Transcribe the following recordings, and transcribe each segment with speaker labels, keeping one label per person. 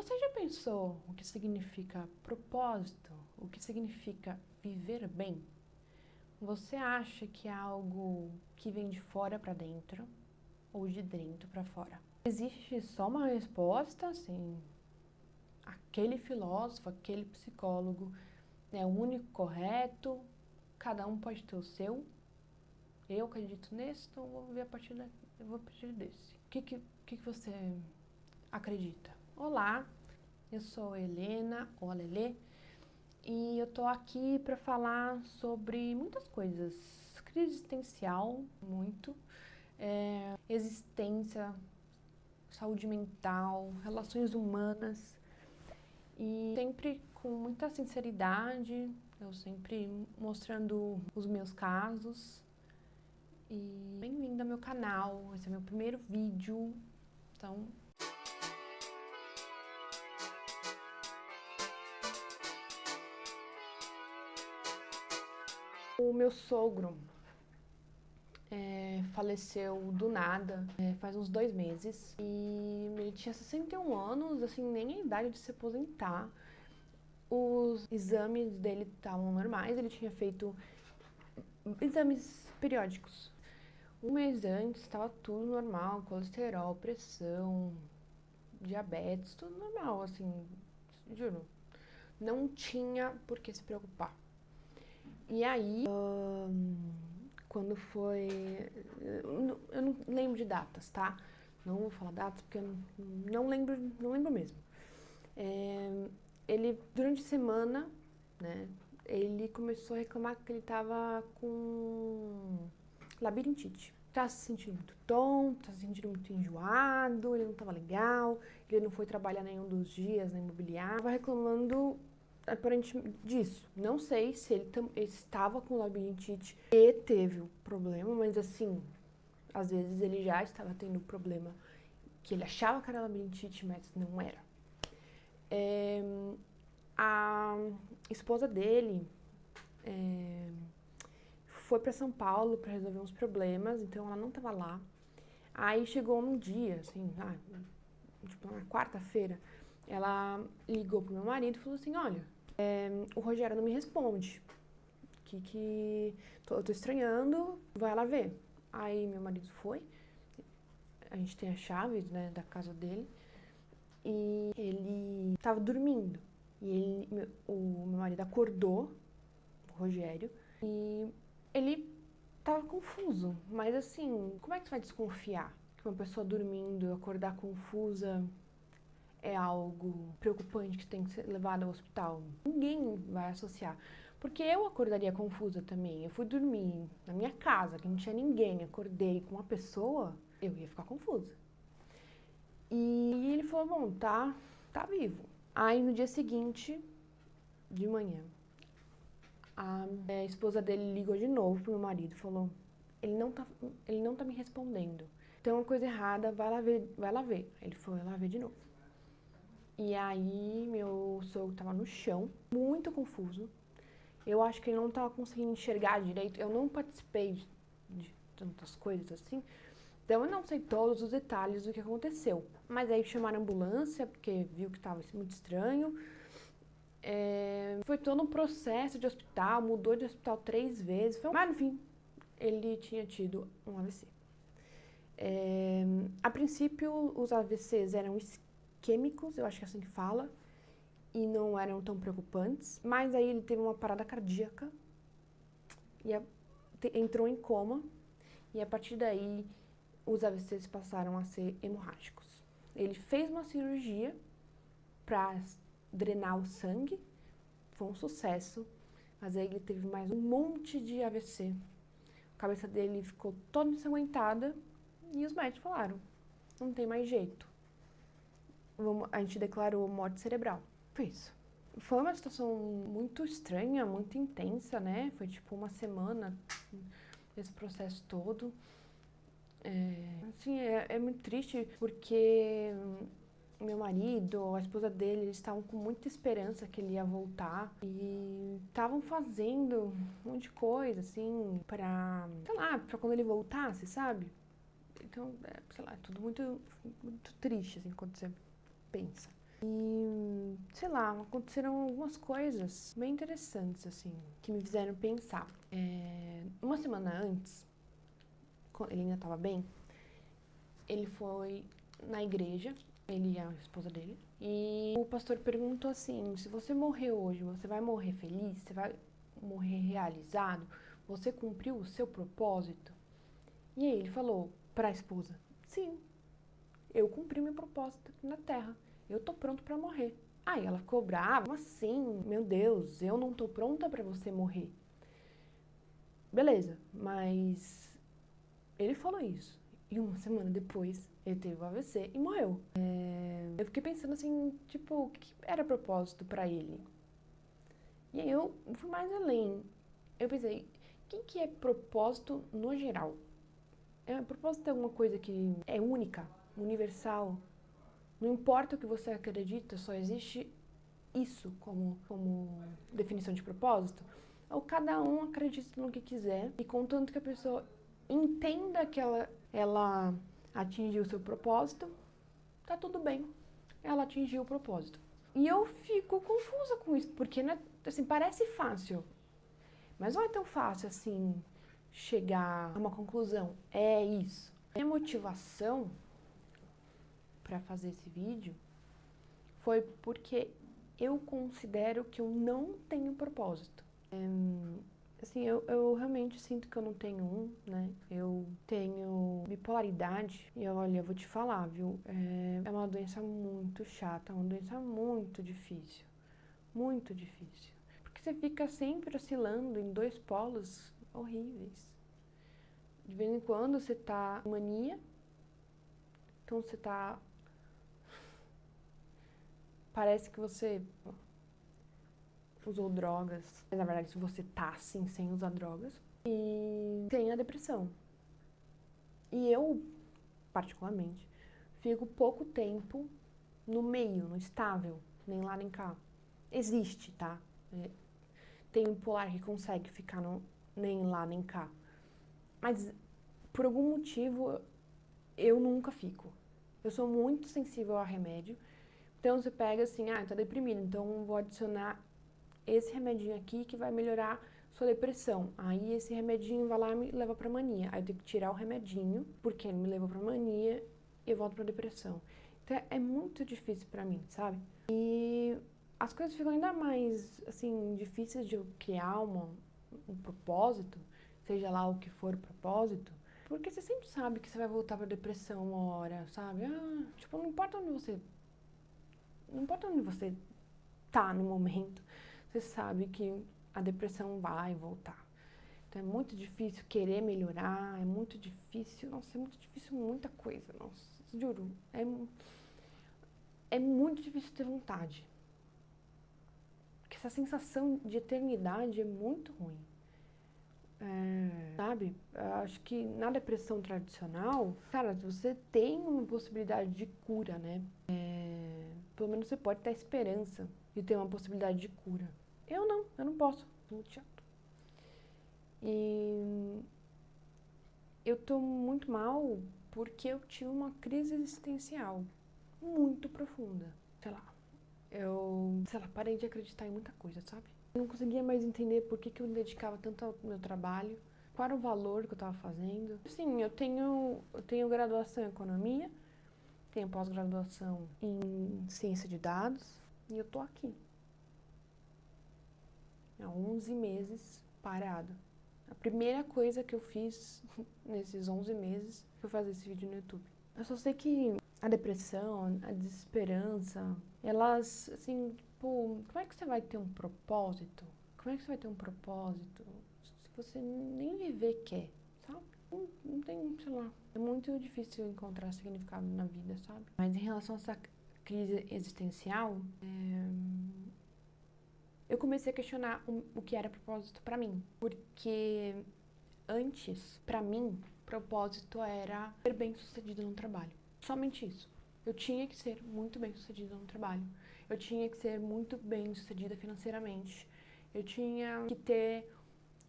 Speaker 1: Você já pensou o que significa propósito? O que significa viver bem? Você acha que é algo que vem de fora para dentro ou de dentro para fora? Existe só uma resposta, assim, aquele filósofo, aquele psicólogo é o único correto, cada um pode ter o seu. Eu acredito nesse, então eu vou ver eu vou partir desse. O que você acredita? Olá, eu sou Helena, ou a Lelê, e eu tô aqui para falar sobre muitas coisas. Crise existencial, muito, existência, saúde mental, relações humanas, e sempre com muita sinceridade, eu sempre mostrando os meus casos. E bem-vindo ao meu canal, esse é meu primeiro vídeo, então... O meu sogro faleceu do nada, faz uns 2 meses, e ele tinha 61 anos, assim, nem a idade de se aposentar. Os exames dele estavam normais, ele tinha feito exames periódicos. Um mês antes estava tudo normal, colesterol, pressão, diabetes, tudo normal, assim, juro. Não tinha por que se preocupar. E aí, quando foi... Eu não lembro de datas, tá? Não vou falar datas porque eu não lembro mesmo. Ele, durante a semana, né, ele começou a reclamar que ele tava com labirintite. Tá se sentindo muito tonto, tá se sentindo muito enjoado, ele não tava legal, ele não foi trabalhar nenhum dos dias na imobiliária. Tava reclamando aparentemente disso. Não sei se ele estava com labirintite e teve o problema, mas assim, às vezes ele já estava tendo o problema que ele achava que era labirintite, mas não era. A esposa dele foi para São Paulo para resolver uns problemas, então ela não estava lá. Aí chegou um dia, assim, tipo na quarta-feira, ela ligou pro meu marido e falou assim, olha, o Rogério não me responde, eu tô estranhando, vai lá ver. Aí meu marido foi, a gente tem a chave, né, da casa dele, e ele tava dormindo. E o meu marido acordou, o Rogério, e ele tava confuso, mas assim, como é que você vai desconfiar que uma pessoa dormindo, acordar confusa é algo preocupante que tem que ser levado ao hospital? Ninguém vai associar. Porque eu acordaria confusa também. Eu fui dormir na minha casa, que não tinha ninguém, acordei com uma pessoa, eu ia ficar confusa. E ele falou, bom, tá vivo. Aí no dia seguinte, de manhã, a esposa dele ligou de novo pro meu marido e falou, ele não tá me respondendo. Tem uma coisa errada, vai lá ver, vai lá ver. Ele foi lá ver de novo. E aí meu sogro tava no chão, muito confuso. Eu acho que ele não tava conseguindo enxergar direito. Eu não participei de tantas coisas assim, então eu não sei todos os detalhes do que aconteceu. Mas aí chamaram a ambulância, porque viu que estava muito estranho. Foi todo um processo de hospital, mudou de hospital 3 vezes. Mas no fim, ele tinha tido um AVC. A princípio, os AVCs eram isquêmicos, eu acho que é assim que fala, e não eram tão preocupantes. Mas aí ele teve uma parada cardíaca, e entrou em coma, e a partir daí os AVCs passaram a ser hemorrágicos. Ele fez uma cirurgia para drenar o sangue, foi um sucesso, mas aí ele teve mais um monte de AVC. A cabeça dele ficou toda ensanguentada e os médicos falaram, não tem mais jeito. A gente declarou morte cerebral. Foi isso. Foi uma situação muito estranha, muito intensa, né? Foi tipo uma semana esse processo todo. Assim, é muito triste porque meu marido, a esposa dele, eles estavam com muita esperança que ele ia voltar e estavam fazendo um monte de coisa, assim, sei lá, pra quando ele voltasse, sabe? Então, sei lá, é tudo muito triste, assim, quando você pensa. E lá, aconteceram algumas coisas bem interessantes, assim, que me fizeram pensar. Uma semana antes, quando ele ainda estava bem, ele foi na igreja, ele e a esposa dele, e o pastor perguntou assim: se você morrer hoje, você vai morrer feliz? Você vai morrer realizado? Você cumpriu o seu propósito? E aí ele falou para a esposa: sim, eu cumpri meu propósito aqui na terra, eu tô pronto para morrer. Aí ela ficou brava: como assim? Meu Deus, eu não tô pronta para você morrer. Beleza, mas ele falou isso. E uma semana depois, ele teve o AVC e morreu. Eu fiquei pensando assim, tipo, o que era propósito pra ele? E aí eu fui mais além. Eu pensei, o que é propósito no geral? Propósito é alguma coisa que é única, universal. Não importa o que você acredita, só existe isso como definição de propósito. Ou cada um acredita no que quiser e contanto que a pessoa entenda que ela atingiu o seu propósito, tá tudo bem. Ela atingiu o propósito. E eu fico confusa com isso, porque, né, assim, parece fácil, mas não é tão fácil assim chegar a uma conclusão. É isso. Minha motivação para fazer esse vídeo foi porque eu considero que eu não tenho propósito. Assim, eu realmente sinto que eu não tenho um, né? Eu tenho bipolaridade e olha, eu vou te falar, viu? É uma doença muito chata, é uma doença muito difícil. Muito difícil. Porque você fica sempre oscilando em dois polos horríveis. De vez em quando você tá em mania, então você tá... Parece que você usou drogas, mas na verdade você tá assim, sem usar drogas. E tem a depressão. E eu, particularmente, fico pouco tempo no meio, no estável, nem lá nem cá. Existe, tá? Tem um bipolar que consegue ficar nem lá nem cá. Mas, por algum motivo, eu nunca fico. Eu sou muito sensível a remédio. Então, você pega assim, tá deprimido, então vou adicionar esse remedinho aqui que vai melhorar sua depressão. Aí, esse remedinho vai lá e me leva pra mania. Aí, eu tenho que tirar o remedinho, porque ele me levou pra mania, e eu volto pra depressão. Então, é muito difícil pra mim, sabe? E as coisas ficam ainda mais, assim, difíceis de eu criar um propósito, seja lá o que for o propósito, porque você sempre sabe que você vai voltar pra depressão uma hora, sabe? Tipo, não importa onde você tá no momento, você sabe que a depressão vai voltar. Então é muito difícil querer melhorar, é muito difícil, nossa, é muito difícil muita coisa, nossa, juro, é muito difícil ter vontade. Porque essa sensação de eternidade é muito ruim. Sabe? Eu acho que na depressão tradicional, cara, você tem uma possibilidade de cura, né? Pelo menos você pode ter a esperança de ter uma possibilidade de cura. Eu não posso. Muito chato. E eu tô muito mal porque eu tive uma crise existencial muito profunda. Parei de acreditar em muita coisa, sabe? Eu não conseguia mais entender por que eu me dedicava tanto ao meu trabalho, qual era o valor que eu estava fazendo. Sim, eu tenho graduação em economia, tenho pós-graduação em ciência de dados e eu tô aqui. Há 11 meses parado. A primeira coisa que eu fiz nesses 11 meses foi fazer esse vídeo no YouTube. Eu só sei que a depressão, a desesperança, elas, assim, tipo, como é que você vai ter um propósito? Como é que você vai ter um propósito se você nem viver quer, sabe? Não tem, sei lá, é muito difícil encontrar significado na vida, sabe? Mas em relação a essa crise existencial, eu comecei a questionar o que era propósito pra mim. Porque antes, pra mim, propósito era ser bem-sucedida no trabalho. Somente isso. Eu tinha que ser muito bem-sucedida no trabalho. Eu tinha que ser muito bem-sucedida financeiramente. Eu tinha que ter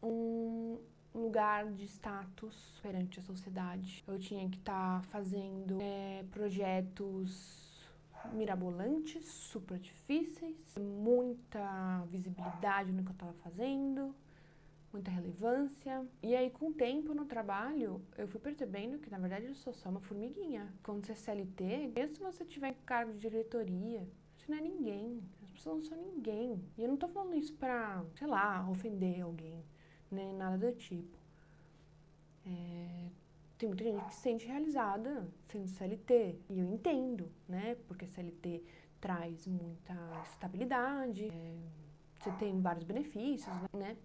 Speaker 1: um lugar de status perante a sociedade. Eu tinha que estar fazendo projetos mirabolantes, super difíceis, muita visibilidade no que eu estava fazendo, muita relevância. E aí, com o tempo no trabalho, eu fui percebendo que, na verdade, eu sou só uma formiguinha. Quando você é CLT, mesmo se você tiver cargo de diretoria, você não é ninguém. As pessoas não são ninguém. E eu não tô falando isso pra, sei lá, ofender alguém, nem nada do tipo. Tem muita gente que se sente realizada sendo CLT. E eu entendo, né? Porque CLT traz muita estabilidade, você tem vários benefícios, né?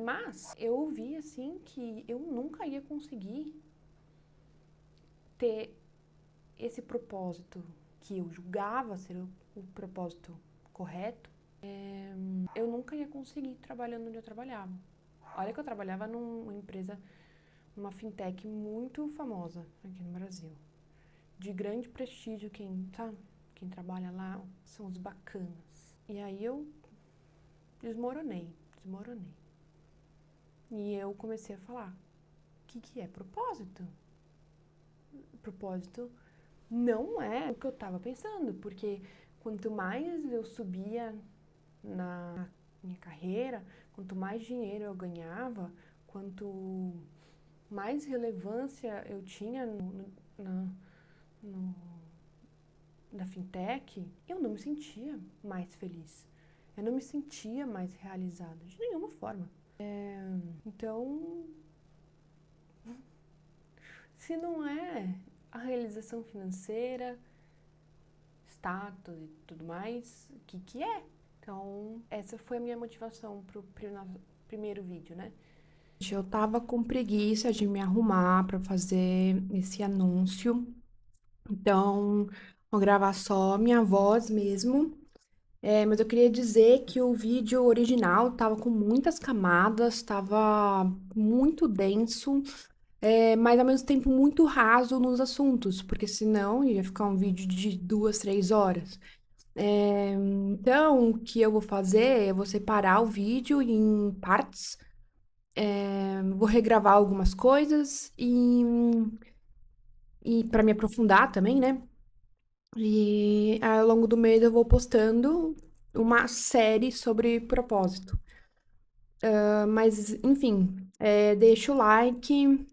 Speaker 1: Mas eu ouvi, assim, que eu nunca ia conseguir ter esse propósito que eu julgava ser o propósito correto. Eu nunca ia conseguir trabalhando onde eu trabalhava. Olha que eu trabalhava numa empresa, numa fintech muito famosa aqui no Brasil. De grande prestígio, quem trabalha lá são os bacanas. E aí eu desmoronei. E eu comecei a falar, o que é propósito? Propósito não é o que eu estava pensando, porque quanto mais eu subia na minha carreira, quanto mais dinheiro eu ganhava, quanto mais relevância eu tinha no, na fintech, eu não me sentia mais feliz. Eu não me sentia mais realizada, de nenhuma forma. Então, se não é a realização financeira, status e tudo mais, o que é? Então, essa foi a minha motivação pro primeiro vídeo, né? Eu tava com preguiça de me arrumar pra fazer esse anúncio. Então, vou gravar só minha voz mesmo. Mas eu queria dizer que o vídeo original tava com muitas camadas, tava muito denso, mas ao mesmo tempo muito raso nos assuntos, porque senão ia ficar um vídeo de 2, 3 horas. Então, o que eu vou fazer? Eu vou separar o vídeo em partes, vou regravar algumas coisas e para me aprofundar também, né? E ao longo do mês eu vou postando uma série sobre propósito. Mas, enfim, deixa o like,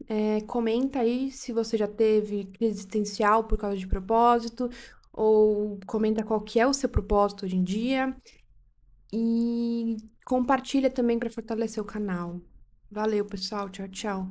Speaker 1: comenta aí se você já teve crise existencial por causa de propósito, ou comenta qual que é o seu propósito hoje em dia. E compartilha também para fortalecer o canal. Valeu, pessoal. Tchau, tchau.